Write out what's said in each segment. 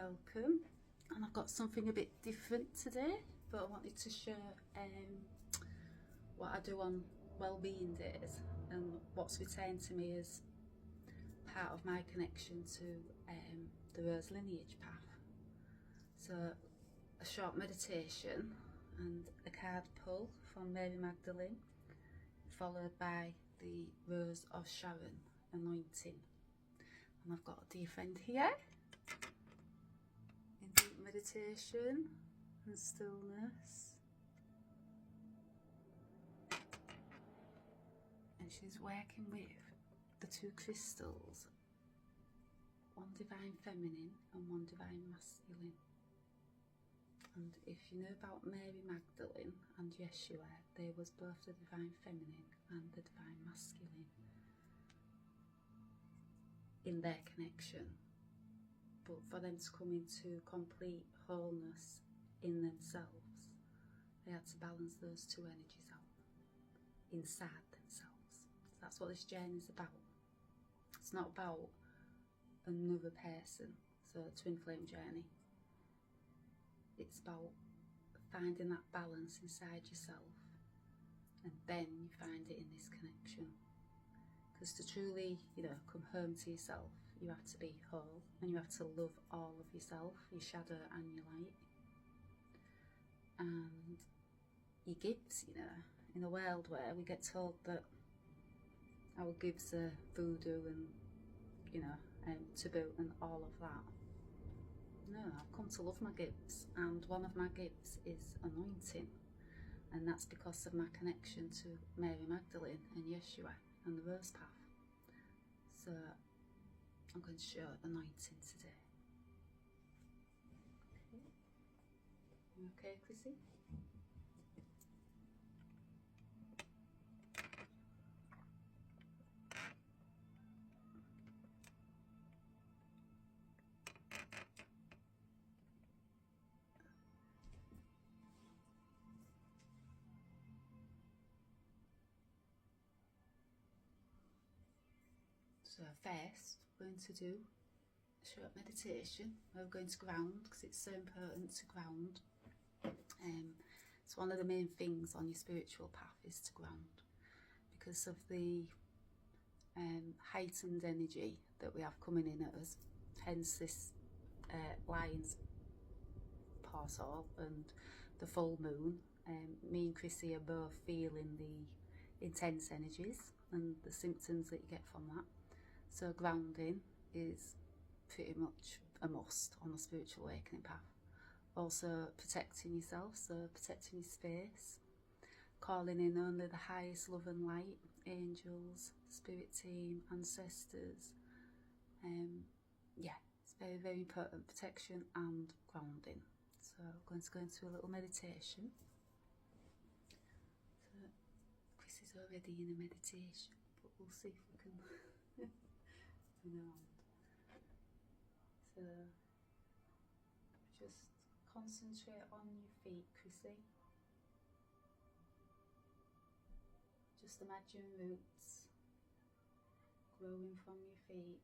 welcome. And I've got something a bit different today, but I wanted to share what I do on well-being days and what's retained to me as part of my connection to the Rose lineage path. So a short meditation and a card pull from Mary Magdalene, followed by the Rose of Sharon anointing. And I've got a dear friend here in deep meditation and stillness, and she's working with the two crystals, one divine feminine and one divine masculine. And if you know about Mary Magdalene and Yeshua, they was both the divine feminine and the divine masculine in their connection. But for them to come into complete wholeness in themselves, they had to balance those two energies out inside themselves. That's what this journey is about. It's not about another person, so a twin flame journey. It's about finding that balance inside yourself, and then you find it in this connection. Because to truly, come home to yourself, you have to be whole, and you have to love all of yourself, your shadow and your light. And your gifts, in a world where we get told that our gifts are voodoo and, taboo and all of that. No, I've come to love my gifts, and one of my gifts is anointing, and that's because of my connection to Mary Magdalene and Yeshua and the Rose Path. So I'm going to show anointing today. Okay, you okay, Chrissy? So first, we're going to do a short meditation. We're going to ground, because it's so important to ground. It's one of the main things on your spiritual path is to ground, because of the heightened energy that we have coming in at us, hence this lion's portal and the full moon. Me and Chrissy are both feeling the intense energies and the symptoms that you get from that. So grounding is pretty much a must on the spiritual awakening path. Also protecting yourself, so protecting your space, calling in only the highest love and light, angels, spirit team, ancestors. It's very, very important, protection and grounding. So I'm going to go into a little meditation. So Chris is already in a meditation, but we'll see if we can So just concentrate on your feet, Chrissy. Just imagine roots growing from your feet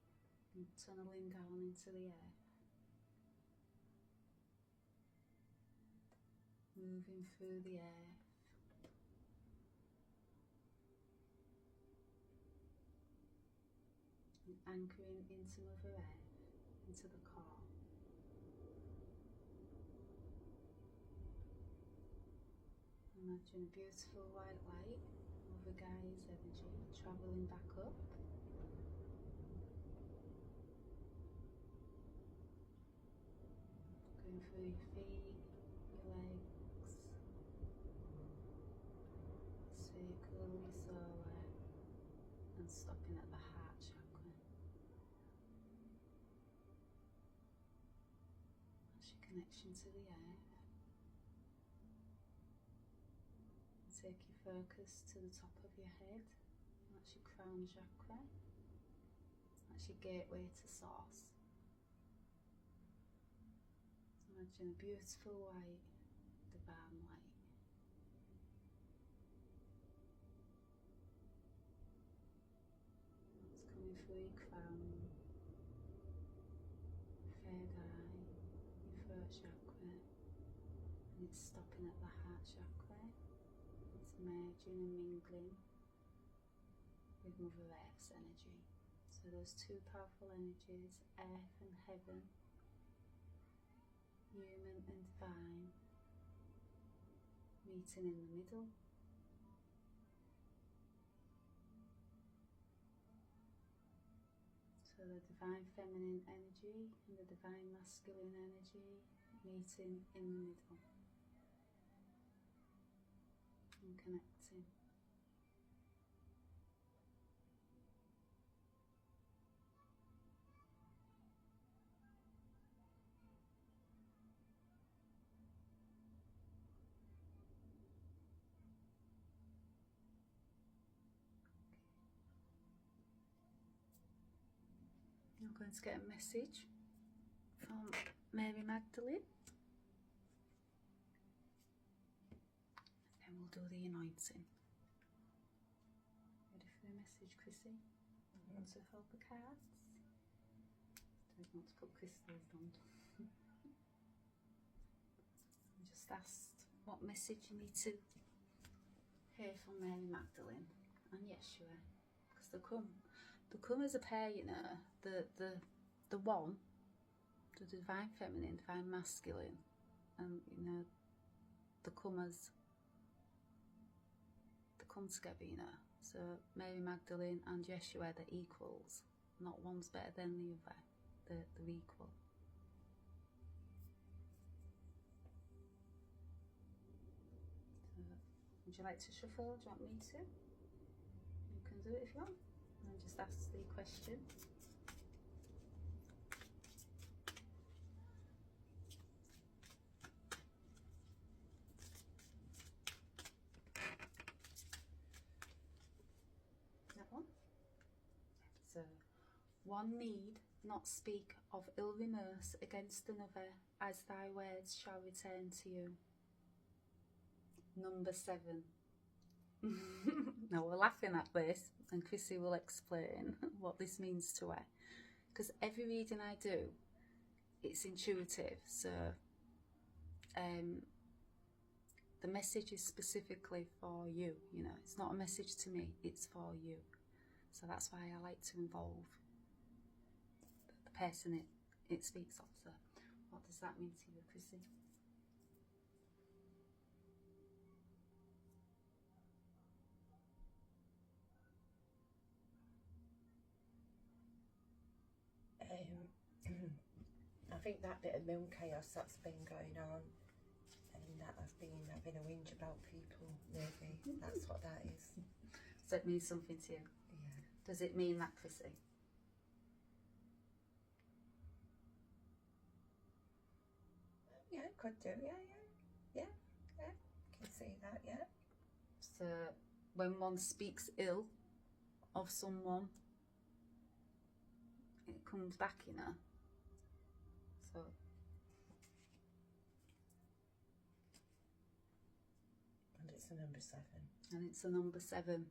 and tunneling down into the earth, moving through the earth, and anchoring into Mother Earth, into the core. Imagine a beautiful white light, Mother Gaia's energy, travelling back up. Going through your feet, your legs, circle your solar, and stopping at the heart chakra. That's your connection to the earth. Take your focus to the top of your head. That's your crown chakra. That's your gateway to source. Imagine a beautiful white, divine light. It's coming through your crown, third eye, chakra, and it's stopping at the heart chakra. It's merging and mingling with Mother Earth's energy. So those two powerful energies, earth and heaven, human and divine, meeting in the middle. So the divine feminine energy and the divine masculine energy meeting in the middle and connecting. I'm going to get a message from Mary Magdalene, and then we'll do the anointing. Ready for the message, Chrissy? You want to hold the cards? Don't want to put crystals on. I just asked what message you need to hear from Mary Magdalene and Yeshua, because they come as a pair, you know, the one, the divine feminine, divine masculine, and you know, they come together, you know. So Mary Magdalene and Yeshua, they're equals. Not one's better than the other. They're equal. So, would you like to shuffle? Do you want me to? You can do it if you want. And just ask the question. That one? So, one need not speak of ill remorse against another, as thy words shall return to you. Number 7. Now we're laughing at this, and Chrissy will explain what this means to her, because every reading I do, it's intuitive. So the message is specifically for you, you know, it's not a message to me, it's for you. So that's why I like to involve the person it speaks of. So what does that mean to you, Chrissy? I think that bit of moon chaos that's been going on, and that I've been having a whinge about people, maybe that's what that is. Does that mean something to you? Yeah. Does it mean that, Chrissy? Yeah, it could do, yeah. Can see that, yeah. So when one speaks ill of someone, it comes back, you know. So And it's a number 7. and it's a number 7.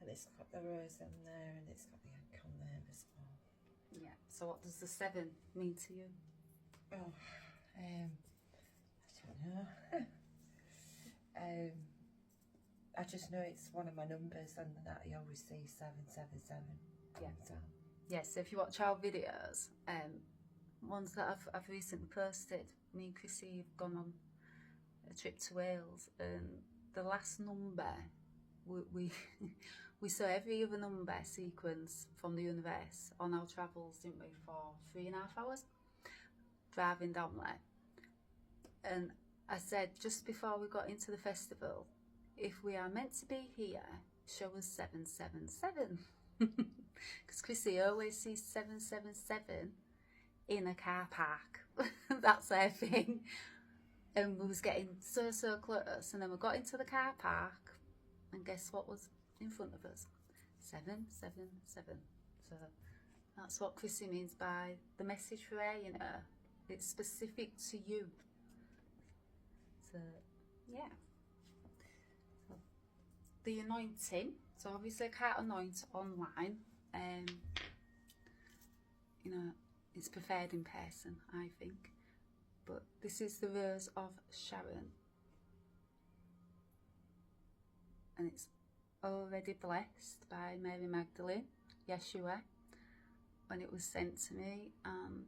And it's got the rose in there, and it's got the egg on there as well. Yeah. So what does the 7 mean to you? Oh, I don't know. I just know it's one of my numbers, and that I always see 777. Yeah. So. Yes. If you watch our videos, ones that I've recently posted, me and Chrissy have gone on a trip to Wales, and the last number we saw every other number sequence from the universe on our travels, didn't we, for 3.5 hours driving down there. And I said just before we got into the festival, if we are meant to be here, show us 777. Because Chrissy always sees 777 in a car park. That's her thing. And we was getting so close, and then we got into the car park, and guess what was in front of us? 777. So that's what Chrissy means by the message for her, you know. It's specific to you. So yeah. So, the anointing. So obviously I can't anoint online. You know, it's preferred in person, I think. but this is the Rose of Sharon, and it's already blessed by Mary Magdalene, Yeshua, when it was sent to me. And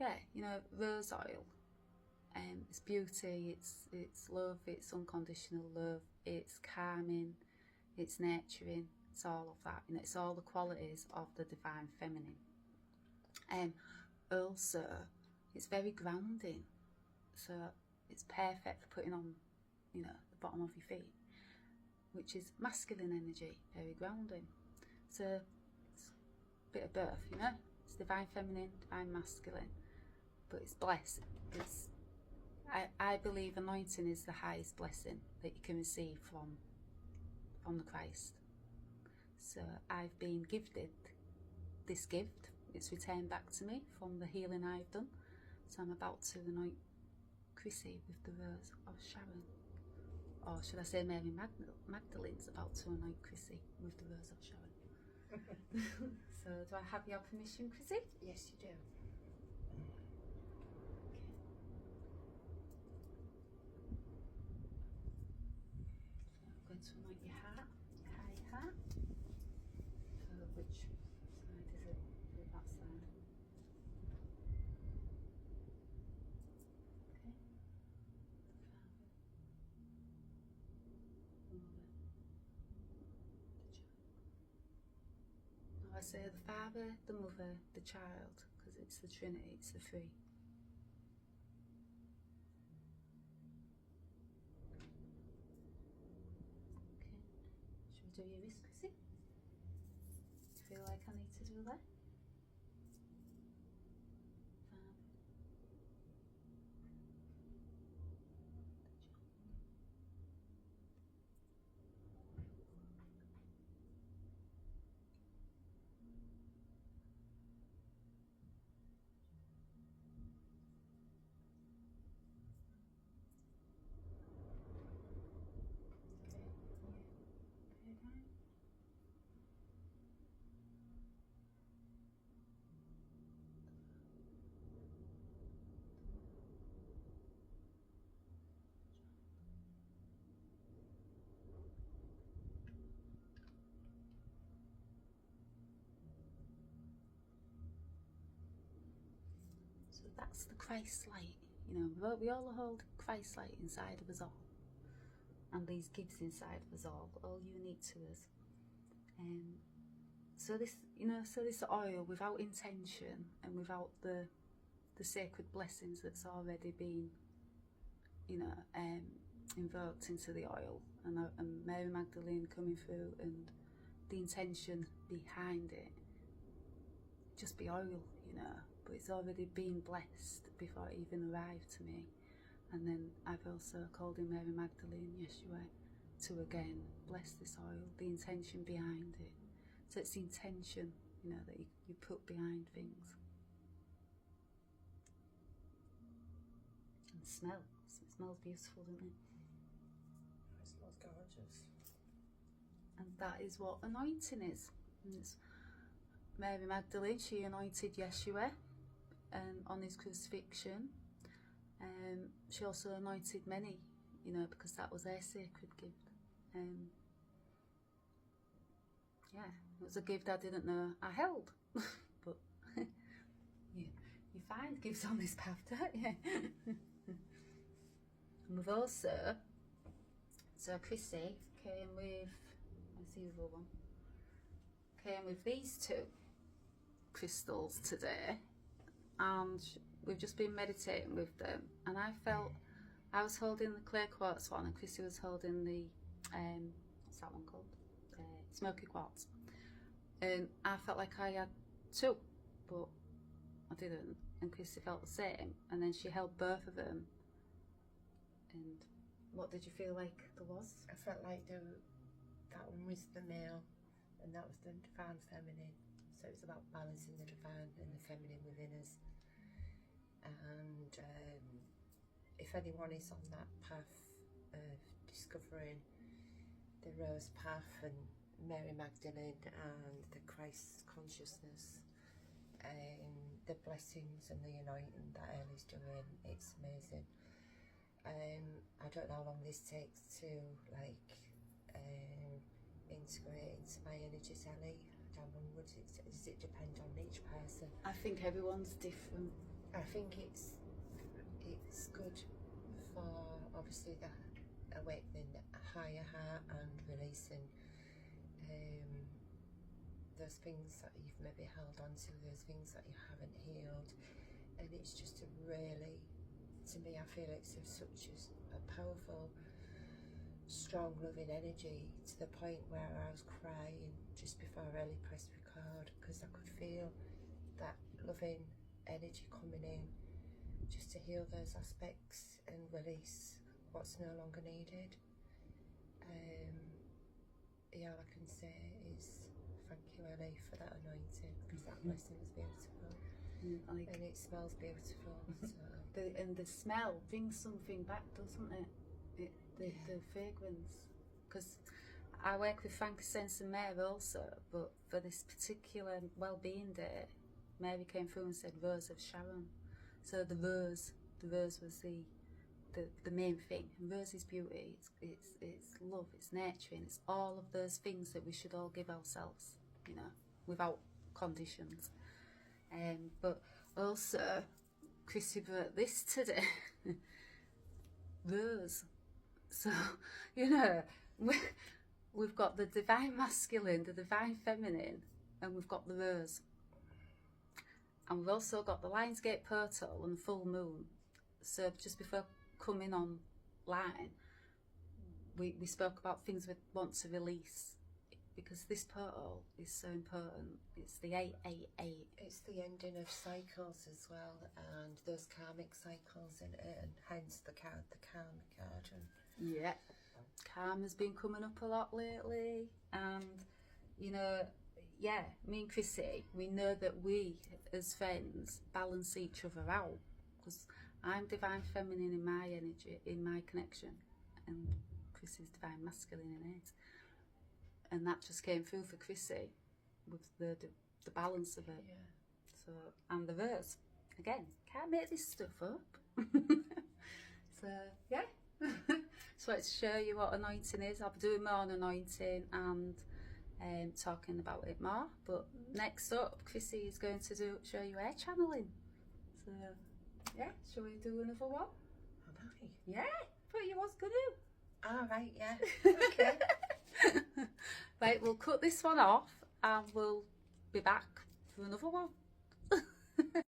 yeah, you know, rose oil, it's beauty, it's love, it's unconditional love, it's calming, it's nurturing, it's all of that, you know, it's all the qualities of the divine feminine. Also, it's very grounding, so it's perfect for putting on, you know, the bottom of your feet, which is masculine energy, very grounding. So it's a bit of both, you know, it's divine feminine, divine masculine, but it's blessed. It's, I believe anointing is the highest blessing that you can receive from the Christ. So I've been gifted this gift. It's returned back to me from the healing I've done. So I'm about to anoint Chrissy with the Rose of Sharon. Or should I say Mary Magdalene's about to anoint Chrissy with the Rose of Sharon. So do I have your permission, Chrissy? Yes, you do. I'm going to anoint your heart, your high heart. Which side is it? That side. Okay. Now I say the Father, the Mother, the Child, because it's the Trinity, it's the three. Do your wrist, Chrissy? Feel like I need to do that? So that's the Christ light. You know, we all hold Christ light inside of us all. And these gifts inside of us all unique to us. So this, you know, so this oil, without intention and without the sacred blessings that's already been, you know, invoked into the oil, and Mary Magdalene coming through, and the intention behind it, just be oil, you know, but it's already been blessed before it even arrived to me. And then I've also called in Mary Magdalene, Yeshua, to again bless this oil, the intention behind it. So it's the intention, you know, that you put behind things. And the smell. It smells beautiful, doesn't it? It smells gorgeous. And that is what anointing is. And it's Mary Magdalene, she anointed Yeshua on his crucifixion. She also anointed many, you know, because that was her sacred gift. Yeah, it was a gift I didn't know I held. But you find gifts on this path, don't you? And we've also, so Chrissy came with, where's the other one? Came with these two crystals today, and we've just been meditating with them, and I was holding the clear quartz one, and Chrissy was holding the what's that one called? Smoky quartz. And I felt like I had two, but I didn't, and Chrissy felt the same, and then she held both of them. And what did you feel like there was? I felt like that one was the male and that was the divine feminine. So it's about balancing the divine and the feminine within us. And if anyone is on that path of discovering the rose path and Mary Magdalene and the Christ consciousness, the blessings and the anointing that Ellie's doing, it's amazing. I don't know how long this takes to like integrate into my energies, Ellie. Does it depend on each person? I think everyone's different. I think it's good for obviously the awakening a higher heart and releasing those things that you've maybe held on to, those things that you haven't healed. And it's just a really, to me, I feel it's such a powerful, strong, loving energy, to the point where I was crying just before Ellie pressed record, because I could feel that loving energy coming in just to heal those aspects and release what's no longer needed. Yeah, all I can say is thank you, Ellie, for that anointing, because that blessing was beautiful. And it smells beautiful. So. And the smell brings something back, doesn't it? The fragrance. Because I work with frankincense and myrrh also, but for this particular well-being day, Mary came through and said Rose of Sharon. So the rose was the main thing. And rose is beauty, it's love, it's nurturing, it's all of those things that we should all give ourselves, you know, without conditions. But also, Chrissy brought this today, rose. So, you know, we've got the divine masculine, the divine feminine, and we've got the rose. And we've also got the Lionsgate portal and the full moon. So just before coming online, we spoke about things we want to release, because this portal is so important. It's the 888. It's the ending of cycles as well, and those karmic cycles, and hence the karma card. Yeah, karma's been coming up a lot lately, and you know, yeah, me and Chrissy, we know that we as friends balance each other out, because I'm divine feminine in my energy, in my connection, and Chrissy's divine masculine in it. And that just came through for Chrissy with the balance of it. Yeah. So, and the verse, again, can't make this stuff up. So yeah. So let's show you what anointing is. I'll be doing more on anointing and talking about it more. But next up, Chrissy is going to show you air channeling. So yeah, shall we do another one? Alright. Yeah, thought you was gonna. Alright, yeah. Okay. Right, we'll cut this one off and we'll be back for another one.